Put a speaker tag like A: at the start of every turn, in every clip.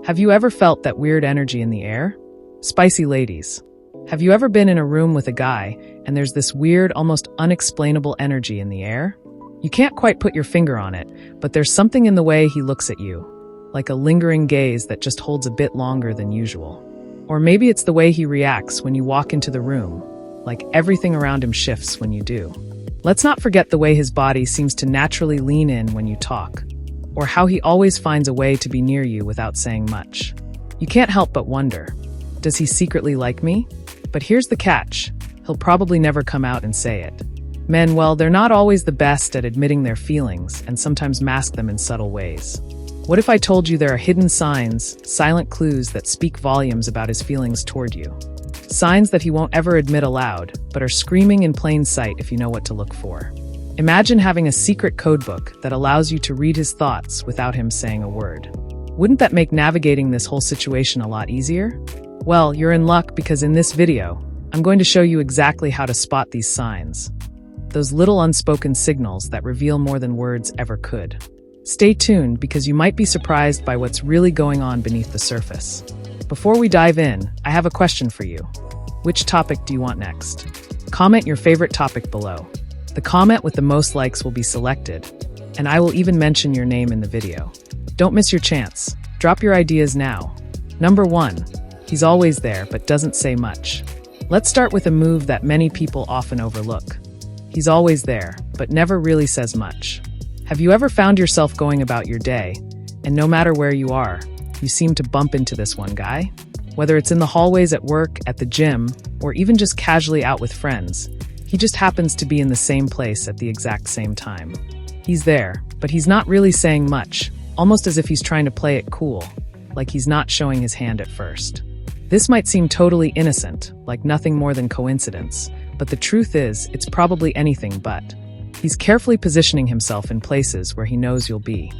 A: Have you ever felt that weird energy in the air? Spicy ladies. Have you ever been in a room with a guy and there's this weird, almost unexplainable energy in the air? You can't quite put your finger on it, but there's something in the way he looks at you, like a lingering gaze that just holds a bit longer than usual. Or maybe it's the way he reacts when you walk into the room, like everything around him shifts when you do. Let's not forget the way his body seems to naturally lean in when you talk, or how he always finds a way to be near you without saying much. You can't help but wonder, does he secretly like me? But here's the catch, he'll probably never come out and say it. Men, well, they're not always the best at admitting their feelings and sometimes mask them in subtle ways. What if I told you there are hidden signs, silent clues that speak volumes about his feelings toward you? Signs that he won't ever admit aloud, but are screaming in plain sight if you know what to look for. Imagine having a secret codebook that allows you to read his thoughts without him saying a word. Wouldn't that make navigating this whole situation a lot easier? Well, you're in luck because in this video, I'm going to show you exactly how to spot these signs. Those little unspoken signals that reveal more than words ever could. Stay tuned because you might be surprised by what's really going on beneath the surface. Before we dive in, I have a question for you. Which topic do you want next? Comment your favorite topic below. The comment with the most likes will be selected, and I will even mention your name in the video. Don't miss your chance. Drop your ideas now. Number 1. He's always there but doesn't say much. Let's start with a move that many people often overlook. He's always there, but never really says much. Have you ever found yourself going about your day, and no matter where you are, you seem to bump into this one guy? Whether it's in the hallways at work, at the gym, or even just casually out with friends, he just happens to be in the same place at the exact same time. He's there, but he's not really saying much, almost as if he's trying to play it cool, like he's not showing his hand at first. This might seem totally innocent, like nothing more than coincidence, but the truth is, it's probably anything but. He's carefully positioning himself in places where he knows you'll be.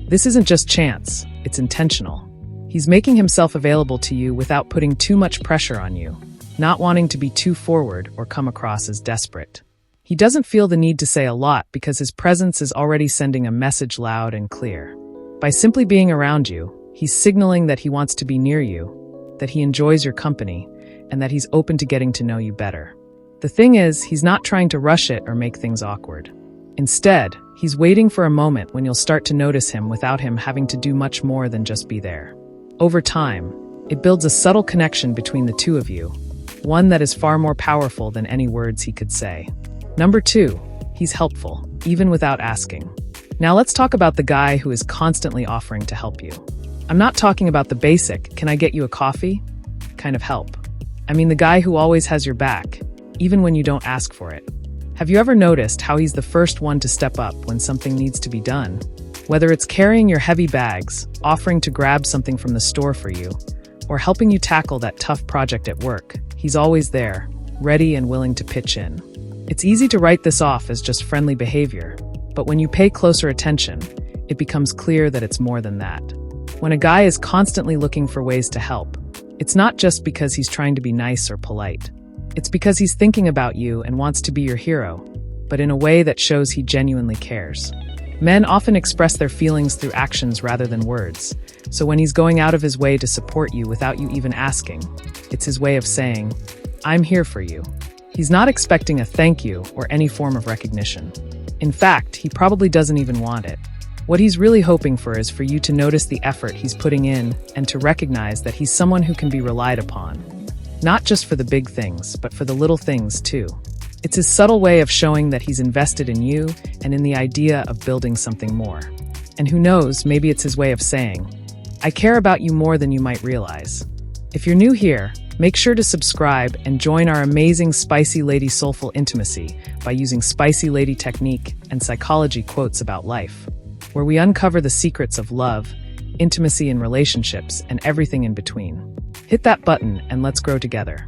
A: This isn't just chance, it's intentional. He's making himself available to you without putting too much pressure on you, not wanting to be too forward or come across as desperate. He doesn't feel the need to say a lot because his presence is already sending a message loud and clear. By simply being around you, he's signaling that he wants to be near you, that he enjoys your company, and that he's open to getting to know you better. The thing is, he's not trying to rush it or make things awkward. Instead, he's waiting for a moment when you'll start to notice him without him having to do much more than just be there. Over time, it builds a subtle connection between the two of you, one that is far more powerful than any words he could say. Number 2, he's helpful, even without asking. Now let's talk about the guy who is constantly offering to help you. I'm not talking about the basic, can I get you a coffee? Kind of help. I mean the guy who always has your back, even when you don't ask for it. Have you ever noticed how he's the first one to step up when something needs to be done? Whether it's carrying your heavy bags, offering to grab something from the store for you, or helping you tackle that tough project at work, he's always there, ready and willing to pitch in. It's easy to write this off as just friendly behavior, but when you pay closer attention, it becomes clear that it's more than that. When a guy is constantly looking for ways to help, it's not just because he's trying to be nice or polite. It's because he's thinking about you and wants to be your hero, but in a way that shows he genuinely cares. Men often express their feelings through actions rather than words, so when he's going out of his way to support you without you even asking, it's his way of saying, I'm here for you. He's not expecting a thank you or any form of recognition. In fact, he probably doesn't even want it. What he's really hoping for is for you to notice the effort he's putting in and to recognize that he's someone who can be relied upon. Not just for the big things, but for the little things too. It's his subtle way of showing that he's invested in you and in the idea of building something more. And who knows, maybe it's his way of saying, I care about you more than you might realize. If you're new here, make sure to subscribe and join our amazing Spicy Lady Soulful Intimacy by using Spicy Lady technique and psychology quotes about life, where we uncover the secrets of love, intimacy in relationships, and everything in between. Hit that button and let's grow together.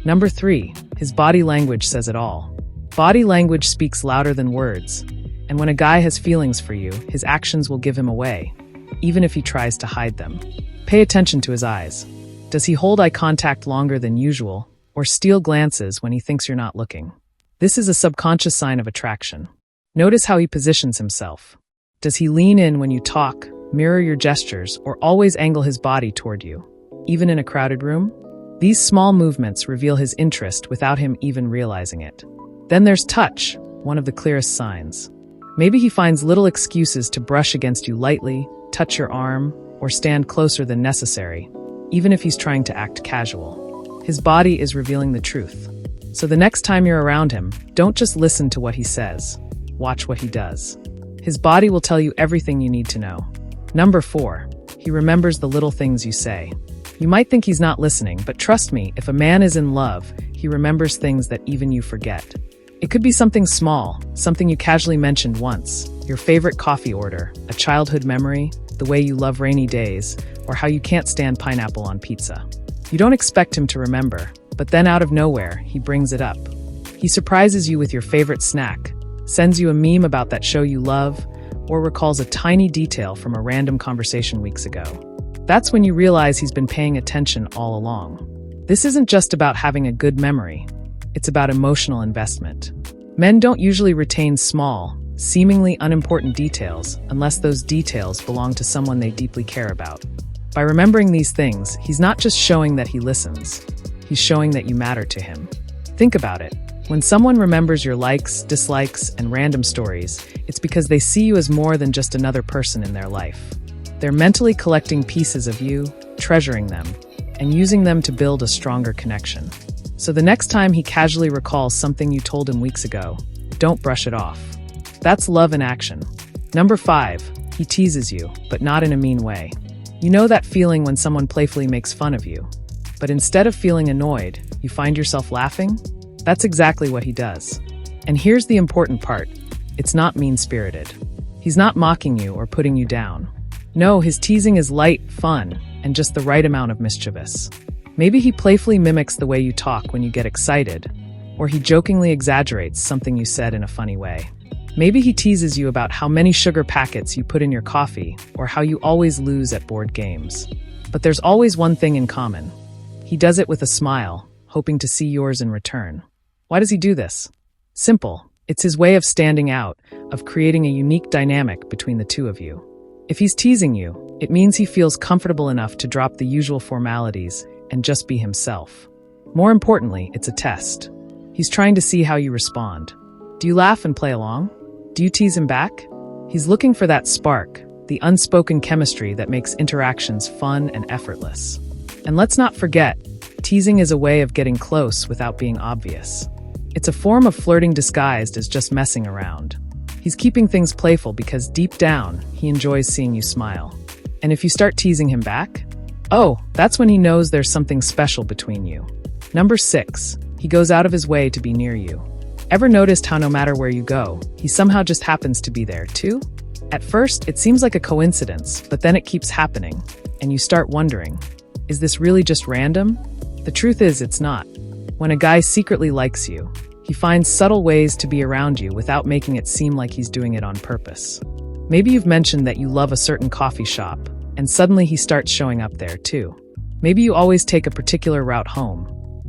A: Number 3, his body language says it all. Body language speaks louder than words, and when a guy has feelings for you, his actions will give him away, even if he tries to hide them. Pay attention to his eyes. Does he hold eye contact longer than usual, or steal glances when he thinks you're not looking? This is a subconscious sign of attraction. Notice how he positions himself. Does he lean in when you talk, mirror your gestures, or always angle his body toward you, even in a crowded room? These small movements reveal his interest without him even realizing it. Then there's touch, one of the clearest signs. Maybe he finds little excuses to brush against you lightly, touch your arm, or stand closer than necessary, even if he's trying to act casual. His body is revealing the truth. So the next time you're around him, don't just listen to what he says. Watch what he does. His body will tell you everything you need to know. Number 4, he remembers the little things you say. You might think he's not listening, but trust me, if a man is in love, he remembers things that even you forget. It could be something small, something you casually mentioned once, your favorite coffee order, a childhood memory, the way you love rainy days, or how you can't stand pineapple on pizza. You don't expect him to remember, but then out of nowhere, he brings it up. He surprises you with your favorite snack, sends you a meme about that show you love, or recalls a tiny detail from a random conversation weeks ago. That's when you realize he's been paying attention all along. This isn't just about having a good memory. It's about emotional investment. Men don't usually retain small, seemingly unimportant details unless those details belong to someone they deeply care about. By remembering these things, he's not just showing that he listens. He's showing that you matter to him. Think about it. When someone remembers your likes, dislikes, and random stories, it's because they see you as more than just another person in their life. They're mentally collecting pieces of you, treasuring them, and using them to build a stronger connection. So the next time he casually recalls something you told him weeks ago, don't brush it off. That's love in action. Number 5, he teases you, but not in a mean way. You know that feeling when someone playfully makes fun of you, but instead of feeling annoyed, you find yourself laughing? That's exactly what he does. And here's the important part. It's not mean-spirited. He's not mocking you or putting you down. No, his teasing is light, fun, and just the right amount of mischievous. Maybe he playfully mimics the way you talk when you get excited, or he jokingly exaggerates something you said in a funny way. Maybe he teases you about how many sugar packets you put in your coffee, or how you always lose at board games. But there's always one thing in common. He does it with a smile, hoping to see yours in return. Why does he do this? Simple. It's his way of standing out, of creating a unique dynamic between the two of you. If he's teasing you, it means he feels comfortable enough to drop the usual formalities and just be himself. More importantly, it's a test. He's trying to see how you respond. Do you laugh and play along? Do you tease him back? He's looking for that spark, the unspoken chemistry that makes interactions fun and effortless. And let's not forget, teasing is a way of getting close without being obvious. It's a form of flirting disguised as just messing around. He's keeping things playful because deep down, he enjoys seeing you smile. And if you start teasing him back, that's when he knows there's something special between you. Number 6, he goes out of his way to be near you. Ever noticed how no matter where you go, he somehow just happens to be there too? At first, it seems like a coincidence, but then it keeps happening, and you start wondering, is this really just random? The truth is, it's not. When a guy secretly likes you, he finds subtle ways to be around you without making it seem like he's doing it on purpose. Maybe you've mentioned that you love a certain coffee shop, and suddenly he starts showing up there too. Maybe you always take a particular route home,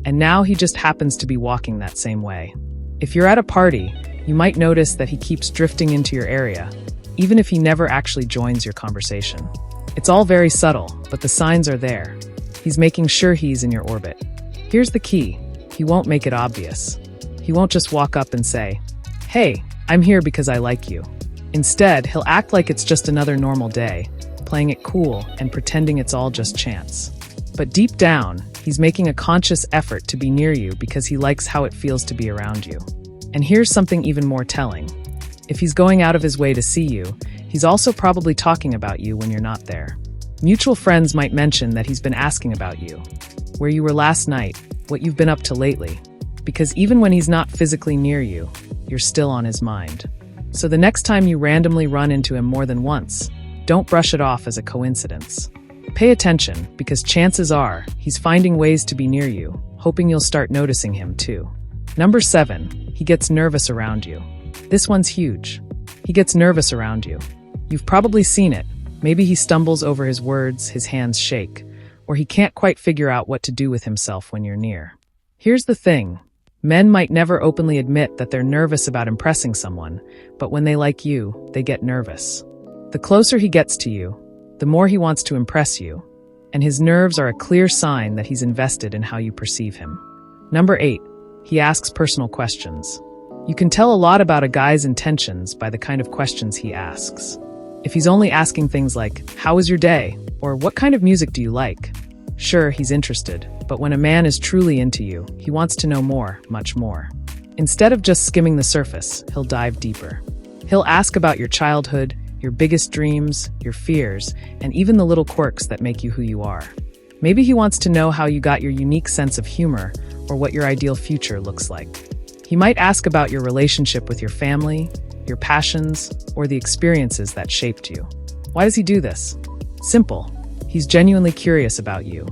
A: and now he just happens to be walking that same way. If you're at a party, you might notice that he keeps drifting into your area, even if he never actually joins your conversation. It's all very subtle, but the signs are there. He's making sure he's in your orbit. Here's the key. He won't make it obvious. He won't just walk up and say, "Hey, I'm here because I like you." Instead, he'll act like it's just another normal day, playing it cool and pretending it's all just chance. But deep down, he's making a conscious effort to be near you because he likes how it feels to be around you. And here's something even more telling. If he's going out of his way to see you, he's also probably talking about you when you're not there. Mutual friends might mention that he's been asking about you, where you were last night, what you've been up to lately. Because even when he's not physically near you, you're still on his mind. So the next time you randomly run into him more than once, don't brush it off as a coincidence. Pay attention, because chances are he's finding ways to be near you, hoping you'll start noticing him too. Number 7, he gets nervous around you. This one's huge. He gets nervous around you. You've probably seen it. Maybe he stumbles over his words, his hands shake, or he can't quite figure out what to do with himself when you're near. Here's the thing. Men might never openly admit that they're nervous about impressing someone, but when they like you, they get nervous. The closer he gets to you, the more he wants to impress you, and his nerves are a clear sign that he's invested in how you perceive him. Number 8, he asks personal questions. You can tell a lot about a guy's intentions by the kind of questions he asks. If he's only asking things like, "How was your day?" or "What kind of music do you like?" Sure, he's interested, but when a man is truly into you, he wants to know more, much more. Instead of just skimming the surface, he'll dive deeper. He'll ask about your childhood, your biggest dreams, your fears, and even the little quirks that make you who you are. Maybe he wants to know how you got your unique sense of humor or what your ideal future looks like. He might ask about your relationship with your family, your passions, or the experiences that shaped you. Why does he do this? Simple. He's genuinely curious about you.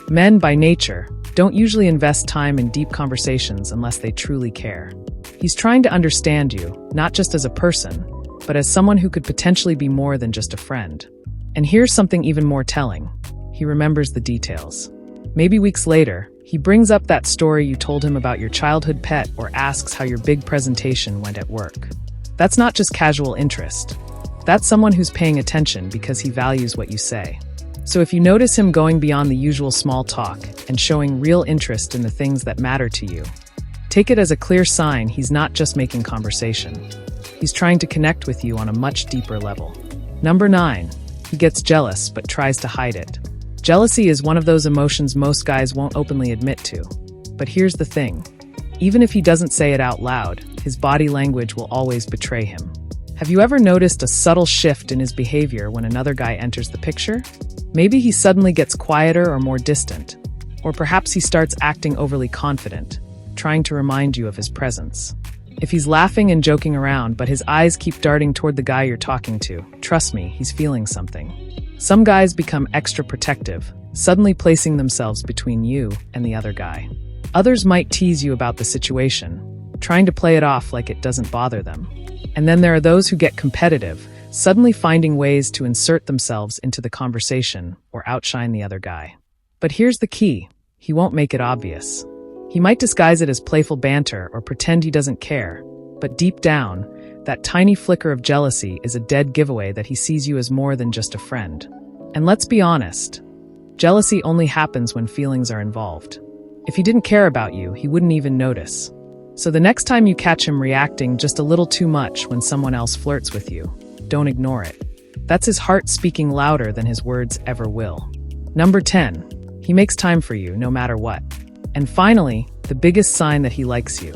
A: Men, by nature, don't usually invest time in deep conversations unless they truly care. He's trying to understand you, not just as a person, but as someone who could potentially be more than just a friend. And here's something even more telling. He remembers the details. Maybe weeks later, he brings up that story you told him about your childhood pet or asks how your big presentation went at work. That's not just casual interest. That's someone who's paying attention because he values what you say. So if you notice him going beyond the usual small talk and showing real interest in the things that matter to you, take it as a clear sign he's not just making conversation. He's trying to connect with you on a much deeper level. Number 9, he gets jealous but tries to hide it. Jealousy is one of those emotions most guys won't openly admit to. But here's the thing. Even if he doesn't say it out loud, his body language will always betray him. Have you ever noticed a subtle shift in his behavior when another guy enters the picture? Maybe he suddenly gets quieter or more distant. Or perhaps he starts acting overly confident, trying to remind you of his presence. If he's laughing and joking around, but his eyes keep darting toward the guy you're talking to, trust me, he's feeling something. Some guys become extra protective, suddenly placing themselves between you and the other guy. Others might tease you about the situation, trying to play it off like it doesn't bother them. And then there are those who get competitive, suddenly finding ways to insert themselves into the conversation or outshine the other guy. But here's the key. He won't make it obvious. He might disguise it as playful banter or pretend he doesn't care, but deep down, that tiny flicker of jealousy is a dead giveaway that he sees you as more than just a friend. And let's be honest, jealousy only happens when feelings are involved. If he didn't care about you, he wouldn't even notice. So the next time you catch him reacting just a little too much when someone else flirts with you, don't ignore it. That's his heart speaking louder than his words ever will. Number 10, he makes time for you no matter what. And finally, the biggest sign that he likes you.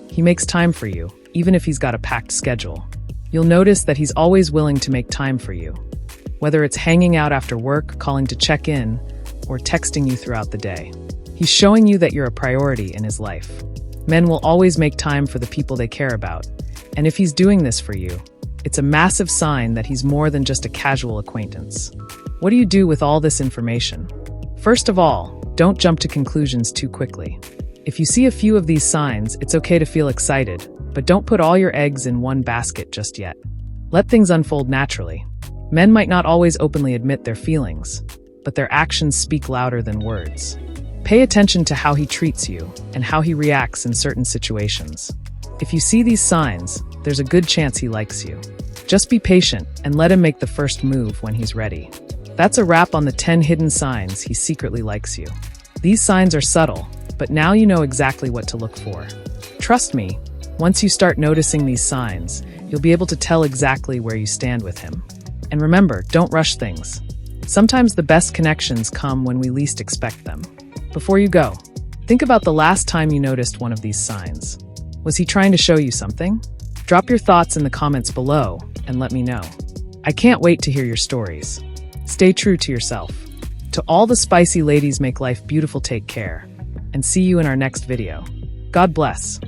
A: He makes time for you, even if he's got a packed schedule. You'll notice that he's always willing to make time for you. Whether it's hanging out after work, calling to check in, or texting you throughout the day. He's showing you that you're a priority in his life. Men will always make time for the people they care about. And if he's doing this for you, it's a massive sign that he's more than just a casual acquaintance. What do you do with all this information? First of all, don't jump to conclusions too quickly. If you see a few of these signs, it's okay to feel excited, but don't put all your eggs in one basket just yet. Let things unfold naturally. Men might not always openly admit their feelings, but their actions speak louder than words. Pay attention to how he treats you and how he reacts in certain situations. If you see these signs, there's a good chance he likes you. Just be patient and let him make the first move when he's ready. That's a wrap on the 10 hidden signs he secretly likes you. These signs are subtle, but now you know exactly what to look for. Trust me, once you start noticing these signs, you'll be able to tell exactly where you stand with him. And remember, don't rush things. Sometimes the best connections come when we least expect them. Before you go, think about the last time you noticed one of these signs. Was he trying to show you something? Drop your thoughts in the comments below and let me know. I can't wait to hear your stories. Stay true to yourself. To all the spicy ladies, make life beautiful, take care, and see you in our next video. God bless.